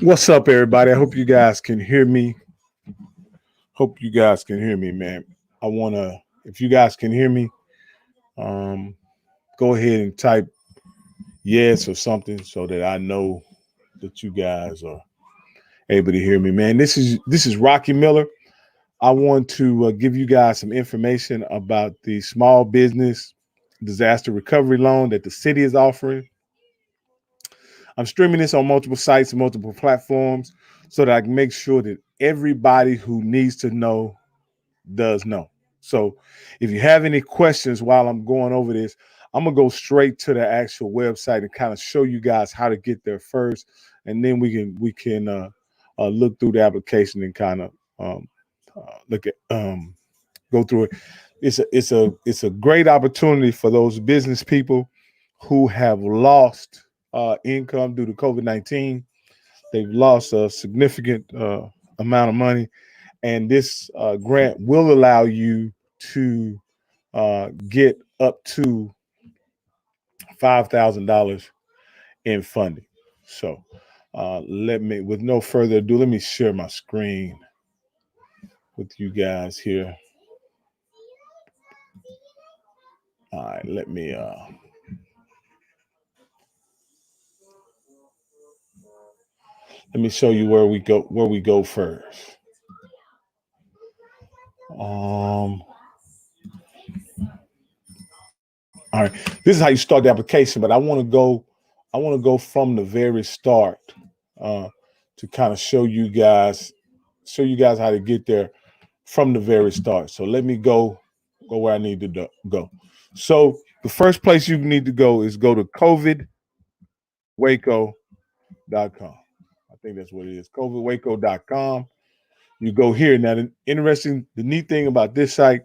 What's up, everybody? I hope you guys can hear me. Hope you guys can hear me, man. If you guys can hear me, um, go ahead and type yes or something so that I know that you guys are able to hear me, man. This is Rocky Miller. I want to give you guys some information about the small business disaster recovery loan that the city is offering. I'm streaming this on multiple sites and multiple platforms so that I can make sure that everybody who needs to know does know. So if you have any questions while I'm going over this, I'm gonna go straight to the actual website and kind of show you guys how to get there first, and then we can look through the application and kind of look at go through it. It's a great opportunity for those business people who have lost income due to COVID-19. They've lost a significant amount of money, and this grant will allow you to get up to $5,000 in funding. So, with no further ado, let me share my screen with you guys here. All right, let me show you where we go first. Um, all right, this is how you start the application, but I want to go from the very start uh, to kind of show you guys how to get there from the very start. So let me go where I need to go. So the first place you need to go is go to covidwaco.com. I think that's what it is. covidwaco.com. You go here. Now, the neat thing about this site,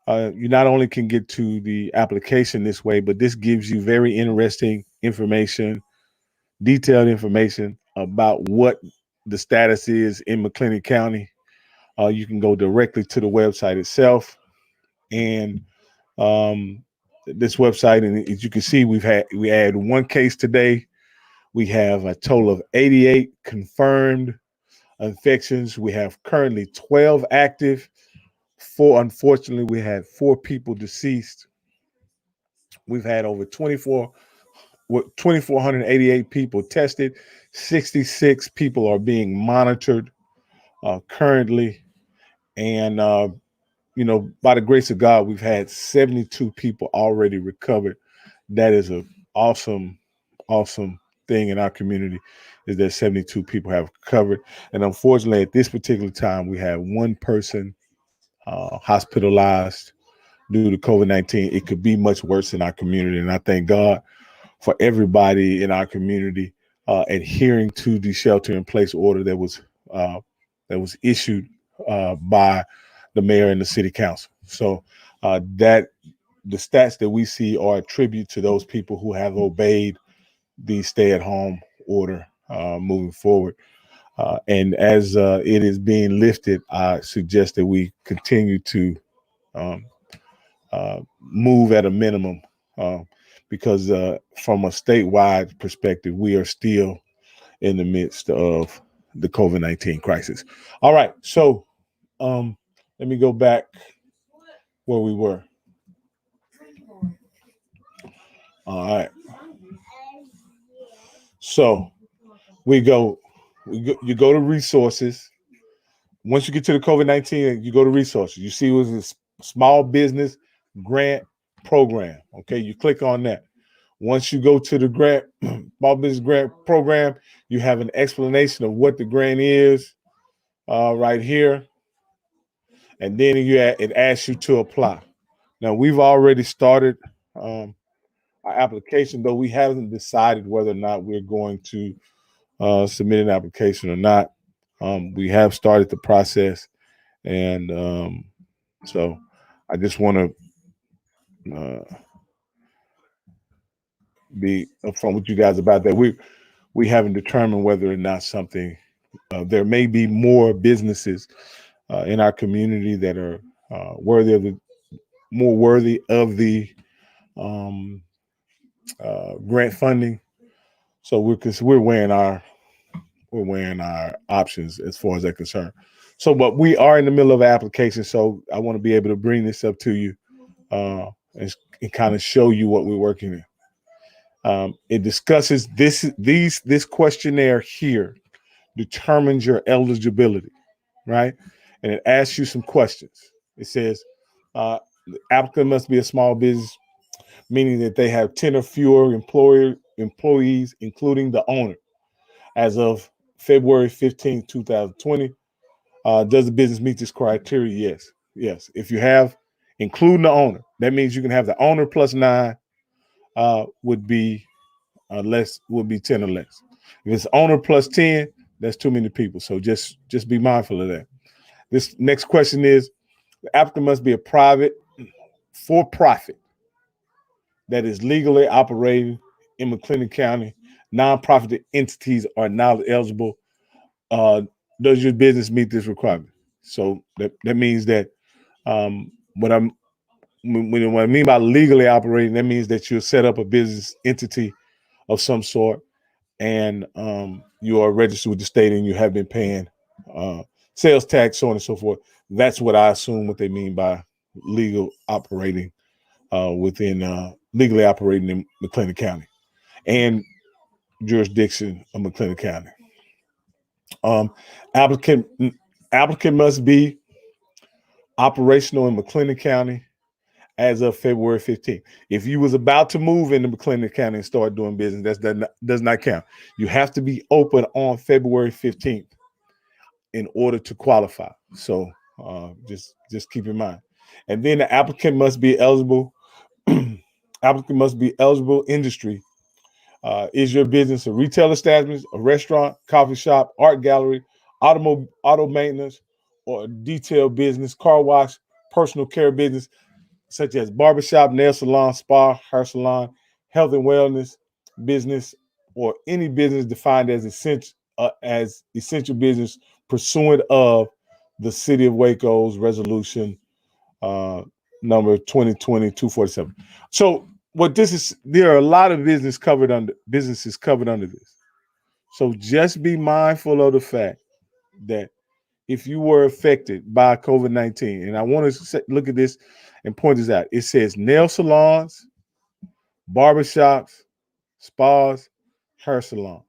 you not only can get to the application this way, but this gives you very interesting information, detailed information about what the status is in McLennan County. You can go directly to the website itself, and um, this website, and as you can see, we had one case today. We have a total of 88 confirmed infections. We have currently 12 active. Unfortunately, we had 4 people deceased. We've had over 2,488 people tested. 66 people are being monitored currently, and by the grace of God, we've had 72 people already recovered. That is a awesome, awesome thing in our community, is that 72 people have recovered. And unfortunately, at this particular time, we have one person hospitalized due to COVID-19. It could be much worse in our community. And I thank God for everybody in our community adhering to the shelter in place order that was issued by the mayor and the city council. So that the stats that we see are a tribute to those people who have obeyed the stay-at-home order moving forward. And as it is being lifted, I suggest that we continue to um, move at a minimum, uh, because from a statewide perspective, we are still in the midst of the COVID-19 crisis. All right, so let me go back where we were. All right, so you go to resources. Once you get to the COVID-19, you go to resources. You see what's this small business grant program. Okay, you click on that. Once you go to the grant, small business grant program, you have an explanation of what the grant is right here. And then it asks you to apply. Now, we've already started our application, though we haven't decided whether or not we're going to submit an application or not. We have started the process, and so I just want to be upfront with you guys about that. We haven't determined whether or not something. There may be more businesses in our community that are more worthy of the um, grant funding. So we're weighing weighing our options as far as that concerned. So, but we are in the middle of an application, so I want to be able to bring this up to you and kind of show you what we're working in. It discusses this questionnaire here determines your eligibility, right? And it asks you some questions. It says the applicant must be a small business, meaning that they have 10 or fewer employees, including the owner, as of February 15th, 2020. Does the business meet this criteria? Yes. Yes. If you have, including the owner, that means you can have the owner plus 9 would be less, would be 10 or less. If it's owner plus 10, that's too many people. So just be mindful of that. This next question is, the applicant must be a private, for-profit, that is legally operating in McLennan County. Nonprofit entities are now eligible. Does your business meet this requirement? So that means that what I mean by legally operating, that means that you set up a business entity of some sort, and you are registered with the state, and you have been paying sales tax, so on and so forth. That's what I assume what they mean by legal operating legally operating in McLennan County and jurisdiction of McLennan County. Applicant must be operational in McLennan County as of February 15th. If you was about to move into McLennan County and start doing business, that does not count. You have to be open on February 15th in order to qualify. So just keep in mind. And then the applicant must be eligible. Applicant must be eligible industry. Is your business a retail establishment, a restaurant, coffee shop, art gallery, auto maintenance, or a detail business, car wash, personal care business, such as barbershop, nail salon, spa, hair salon, health and wellness business, or any business defined as essential business pursuant of the City of Waco's resolution number 2020-247. So what this is, there are a lot of businesses covered under this. So just be mindful of the fact that if you were affected by COVID-19, and I want to look at this and point this out. It says nail salons, barbershops, spas, hair salons.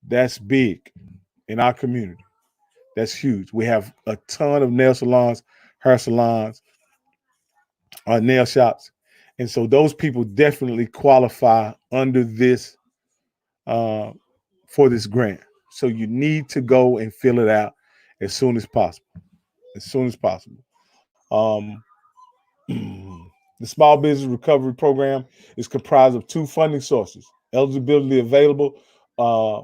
That's big in our community. That's huge. We have a ton of nail salons, hair salons, nail shops. And so those people definitely qualify under this for this grant. So you need to go and fill it out as soon as possible. As soon as possible. The Small Business Recovery Program is comprised of 2 funding sources. Eligibility available. A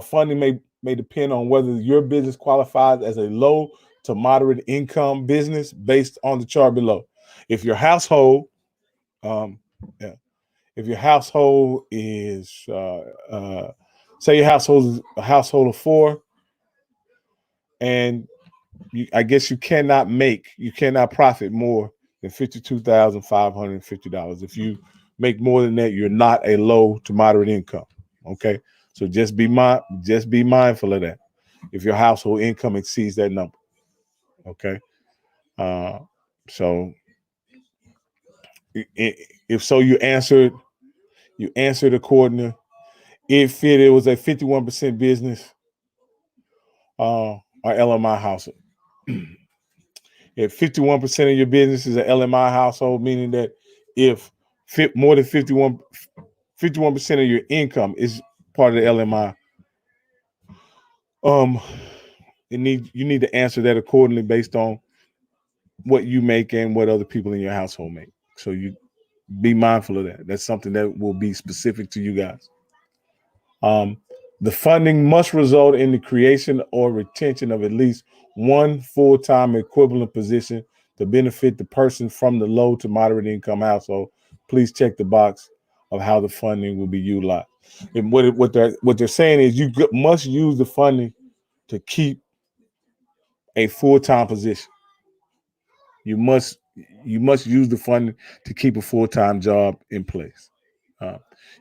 funding may depend on whether your business qualifies as a low to moderate income business based on the chart below. If your household, if your household is, say your household is a household of 4, and I guess you cannot profit more than $52,550. If you make more than that, you're not a low to moderate income. Okay, so just be mindful of that. If your household income exceeds that number, okay. So if so, you answered accordingly. If it was a 51% business or LMI household. If 51% of your business is an LMI household, meaning that if more than 51% of your income is part of the LMI, you need to answer that accordingly based on what you make and what other people in your household make. So you be mindful of that. That's something that will be specific to you guys. The funding must result in the creation or retention of at least 1 full-time equivalent position to benefit the person from the low to moderate income household. Please check the box of how the funding will be utilized. And what they're saying is you must use the funding to keep a full-time position. You must use the funding to keep a full-time job in place.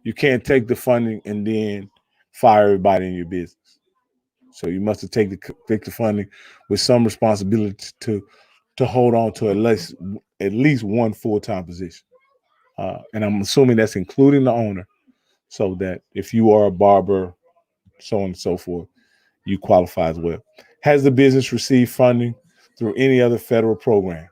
You can't take the funding and then fire everybody in your business. So you must have take the funding with some responsibility to hold on to at least one full-time position. And I'm assuming that's including the owner, so that if you are a barber, so on and so forth, you qualify as well. Has the business received funding through any other federal program?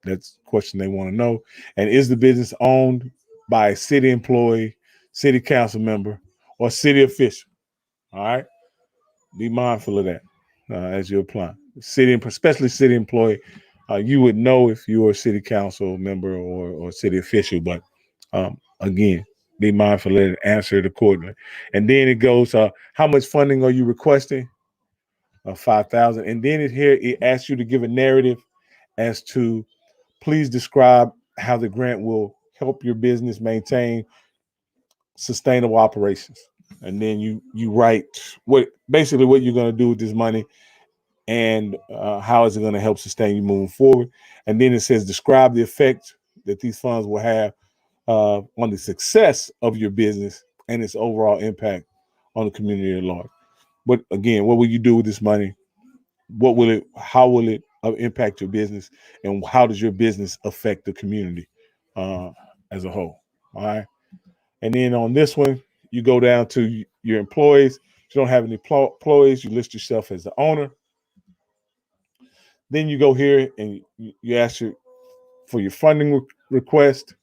That's a question they want to know. And is the business owned by a city employee, city council member, or city official? All right. Be mindful of that as you apply. Especially city employee, you would know if you were a city council member or city official. But again, be mindful of it and answer it accordingly. And then it goes, how much funding are you requesting? 5,000. And then it asks you to give a narrative as to, please describe how the grant will help your business maintain sustainable operations. And then you write what you're going to do with this money, and how is it going to help sustain you moving forward. And then it says, describe the effect that these funds will have on the success of your business and its overall impact on the community at large. But again, what will you do with this money? How will it impact your business, and how does your business affect the community as a whole? All right. And then on this one, you go down to your employees. If you don't have any employees, you list yourself as the owner. Then you go here and you ask for your funding request.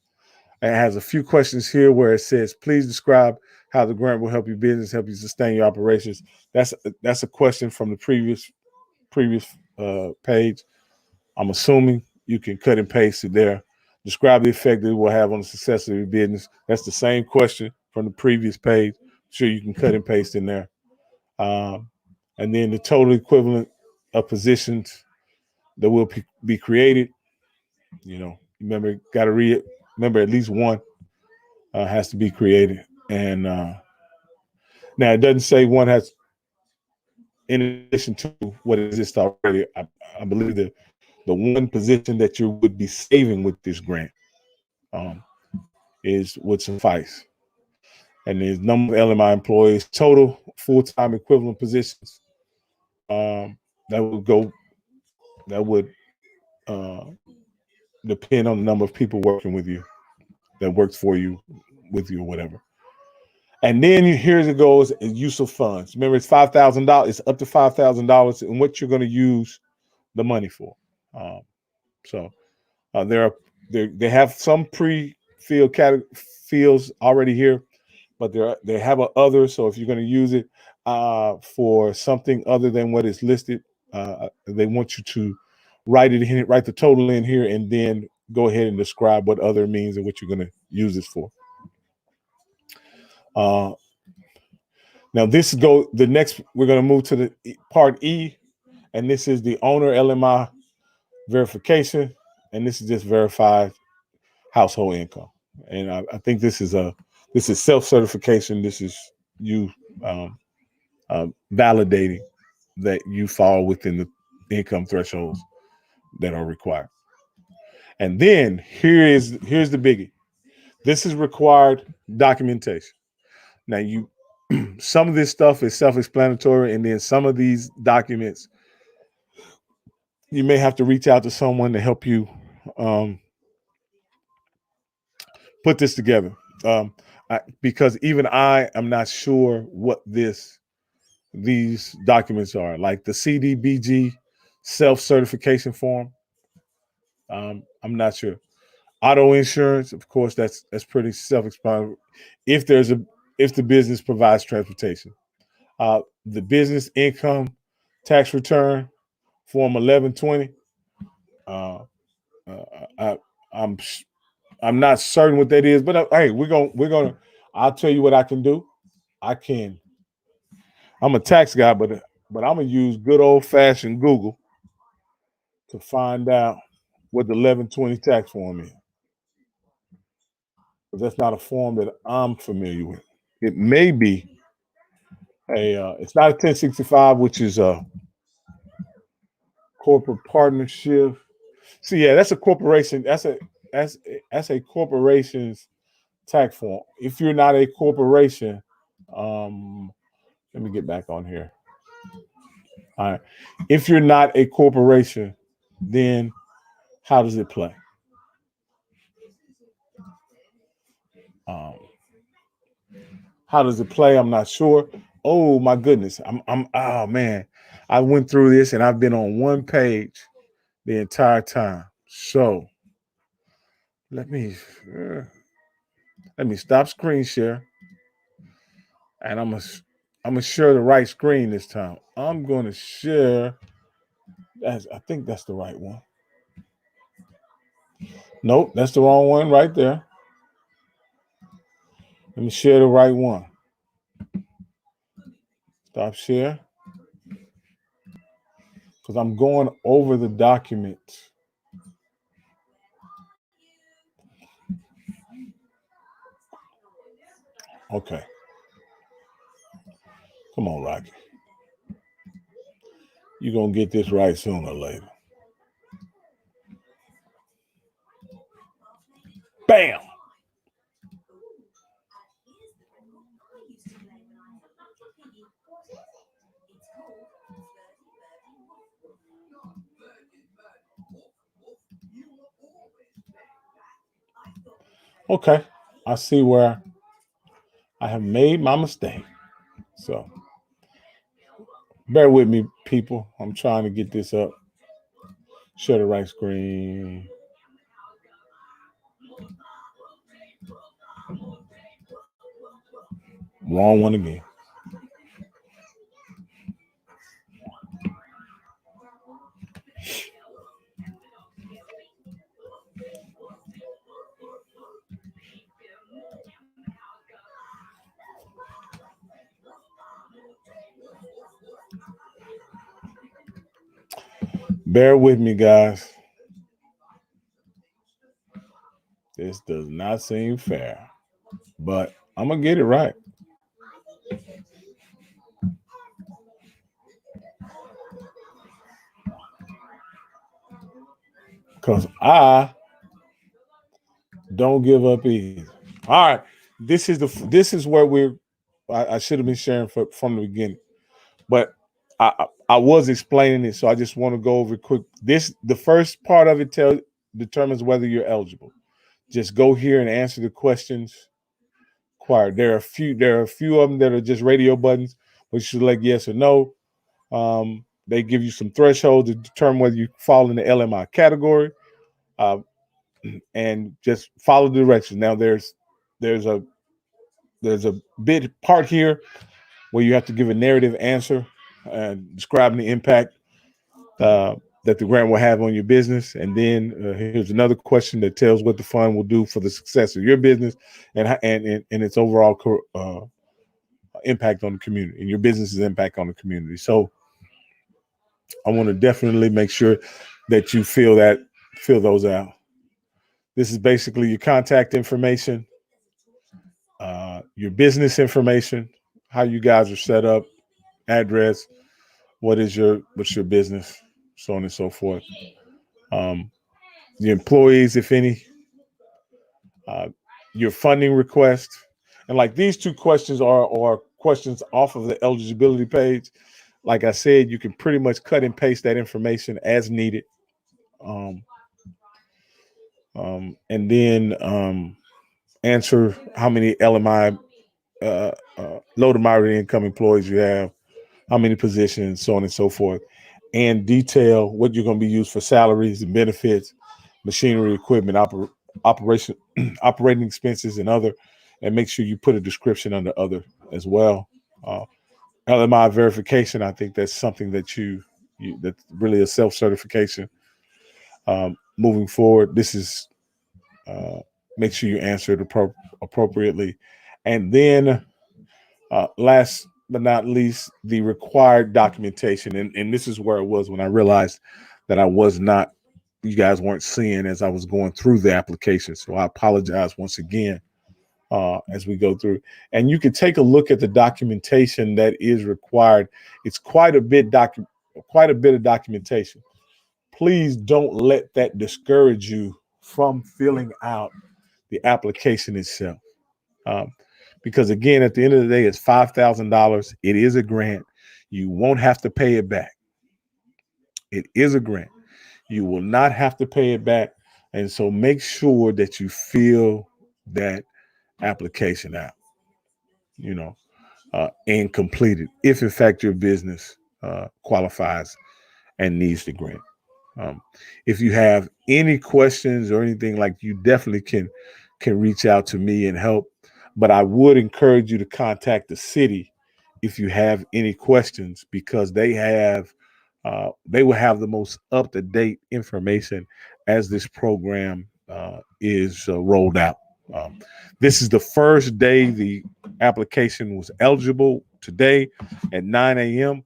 And it has a few questions here where it says, please describe how the grant will help your business, help you sustain your operations. That's a question from the previous page. I'm assuming you can cut and paste it there. Describe the effect that it will have on the success of your business. That's the same question from the previous page. Sure, you can cut and paste in there. And then the total equivalent of positions that will be created. Remember, got to read it. Remember, at least one has to be created. And now it doesn't say one has, in addition to what exists already. I believe that the one position that you would be saving with this grant would suffice. And there's number of LMI employees, total full-time equivalent positions. That would depend on the number of people working with you, that works for you, with you, or whatever. And then here it goes, use of funds. Remember, it's $5,000. It's up to $5,000, and what you're going to use the money for. They have some pre-filled fields already here, but they have others. So if you're going to use it for something other than what is listed, they want you to write the total in here, and then go ahead and describe what other means and what you're going to use this for. Now we're going to move to the part E, and this is the owner LMI verification, and this is just verified household income. And I think this is self-certification. This is you validating that you fall within the income thresholds that are required. And then here's the biggie. This is required documentation. Now some of this stuff is self-explanatory, and then some of these documents you may have to reach out to someone to help you put this together. Because even I am not sure what these documents are, like the CDBG self-certification form. I'm not sure. Auto insurance, of course, that's pretty self-explanatory. If the business provides transportation, the business income tax return form 1120. I'm not certain what that is, but hey, we're gonna. I'll tell you what I can do. I'm a tax guy, but I'm gonna use good old fashioned Google to find out what the 1120 tax form is. But that's not a form that I'm familiar with. It may be it's not a 1065, which is a corporate partnership. So yeah, that's a corporation. That's a corporation's tax form. If you're not a corporation, Let me get back on here. All right. If you're not a corporation, then how does it play? Um, how does it play? I'm not sure. Oh my goodness. Oh man. I went through this and I've been on one page the entire time. So let me stop screen share, and I'm gonna share the right screen this time. I'm gonna share. I think that's the right one. Nope, that's the wrong one right there. Let me share the right one. Stop share, because I'm going over the document. Okay. Come on, Rocky. You're gonna get this right sooner or later. Bam! Okay. I see where I have made my mistake. So bear with me, people. I'm trying to get this up. Share the right screen. Wrong one again. Bear with me, guys. This does not seem fair, but I'm going to get it right. Because I don't give up easy. All right. This is where I should have been sharing from the beginning, but I was explaining it, so I just want to go over it quick. The first part of it determines whether you're eligible. Just go here and answer the questions required. There are a few of them that are just radio buttons, which you select yes or no. They give you some thresholds to determine whether you fall in the LMI category, and just follow the directions. Now there's a bit part here where you have to give a narrative answer describing the impact that the grant will have on your business. And then here's another question that tells what the fund will do for the success of your business and its overall impact on the community and your business's impact on the community. So I want to definitely make sure that you fill those out. This is basically your contact information, your business information, how you guys are set up, address, what's your business, so on and so forth. The employees, if any, your funding request, and like these two questions are questions off of the eligibility page. Like I said, you can pretty much cut and paste that information as needed. And then answer how many LMI, low to moderate income employees you have, how many positions, so on and so forth, and detail what you're going to be used for salaries and benefits, machinery, equipment, operating expenses, and other. And make sure you put a description under other as well. LMI verification, I think that's something that that's really a self-certification. Moving forward, this is make sure you answer it appropriately. And then last but not least, the required documentation. And this is where it was when I realized that you guys weren't seeing as I was going through the application. So I apologize once again as we go through. And you can take a look at the documentation that is required. It's quite a bit of documentation. Please don't let that discourage you from filling out the application itself. because again, at the end of the day, it's $5,000. It is a grant. You won't have to pay it back. It is a grant. You will not have to pay it back. And so make sure that you fill that application out, you know, and complete it if in fact your business qualifies and needs the grant. Um, if you have any questions or anything, like, you definitely can reach out to me and help. But I would encourage you to contact the city if you have any questions, because they will have the most up to date information as this program is rolled out. Um, this is the first day the application was eligible, today at 9 a.m.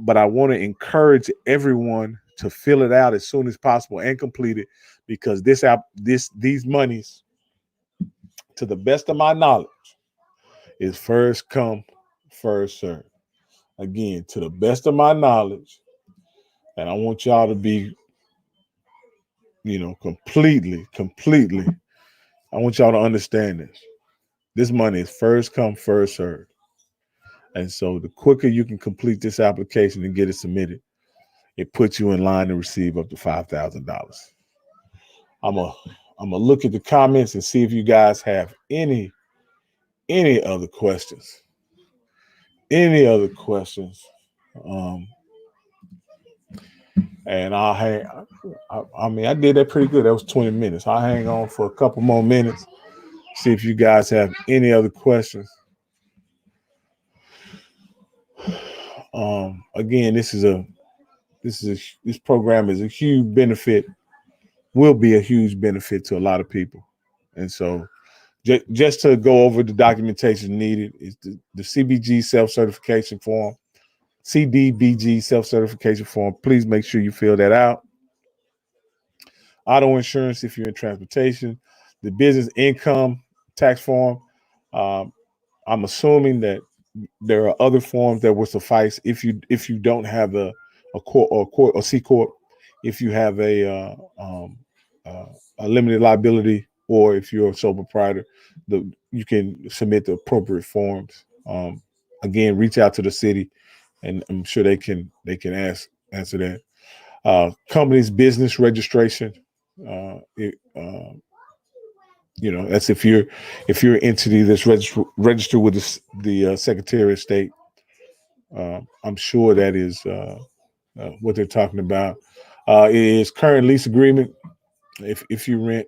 But I want to encourage everyone to fill it out as soon as possible and complete it, because these monies, to the best of my knowledge, is first come, first serve. Again, to the best of my knowledge, and I want y'all to be, completely. I want y'all to understand this. This money is first come, first serve. And so the quicker you can complete this application and get it submitted, it puts you in line to receive up to $5,000. I'm gonna look at the comments and see if you guys have any other questions. Any other questions? And I'll hang. I mean, I did that pretty good. That was 20 minutes. I'll hang on for a couple more minutes. See if you guys have any other questions. Again, this program is a huge benefit. Will be a huge benefit to a lot of people, and so just to go over the documentation needed is the CBG self-certification form, CDBG self-certification form. Please make sure you fill that out. Auto insurance if you're in transportation, the business income tax form. I'm assuming that there are other forms that will suffice if you don't have a corp or C corp, if you have a limited liability, or if you're a sole proprietor, you can submit the appropriate forms. Again, reach out to the city, and I'm sure they can answer that. Company's business registration. That's if you're an entity that's registered with the Secretary of State. I'm sure that is what they're talking about. It is current lease agreement. If you rent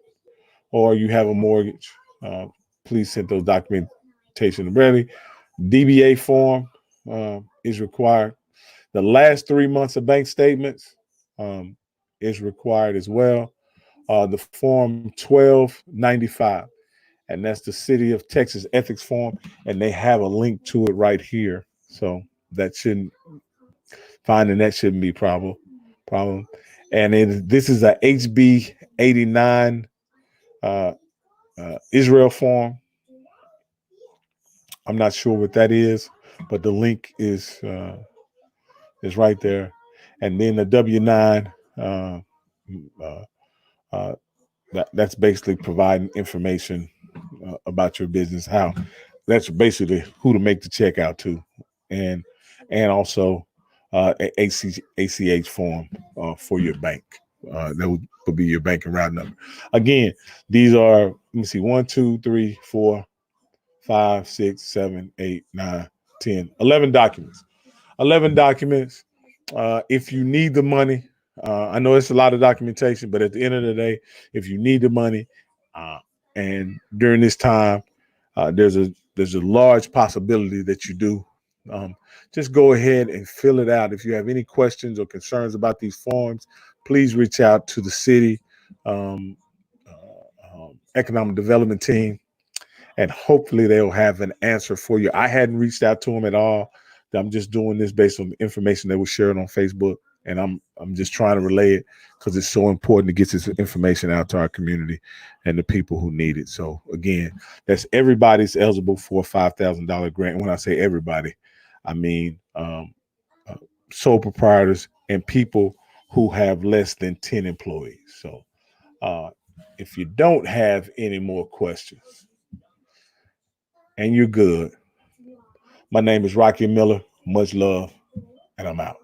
or you have a mortgage, please send those documentation ready. DBA form is required. The last 3 months of bank statements is required as well. The form 1295, and that's the City of Texas ethics form, and they have a link to it right here. So finding that shouldn't be problem. And this is a HB 89 Israel form. I'm not sure what that is, but the link is right there. And then the W9, that's basically providing information about your business. How that's basically who to make the check out to, and also ACH form for your bank. That would be your banking route number. Again, these are, let me see, 1, 2, 3, 4, 5, 6, 7, 8, 9, 10, 11 documents. 11 documents. If you need the money, I know it's a lot of documentation, but at the end of the day, if you need the money, and during this time, there's a large possibility that you do. Just go ahead and fill it out. If you have any questions or concerns about these forms, please reach out to the city economic development team, and hopefully they'll have an answer for you. I hadn't reached out to them at all. I'm just doing this based on the information they were sharing on Facebook, and I'm just trying to relay it because it's so important to get this information out to our community and the people who need it. So again, that's everybody's eligible for a $5,000 grant. When I say everybody, I mean sole proprietors and people who have less than 10 employees. So if you don't have any more questions, and you're good. My name is Rocky Miller. Much love, and I'm out.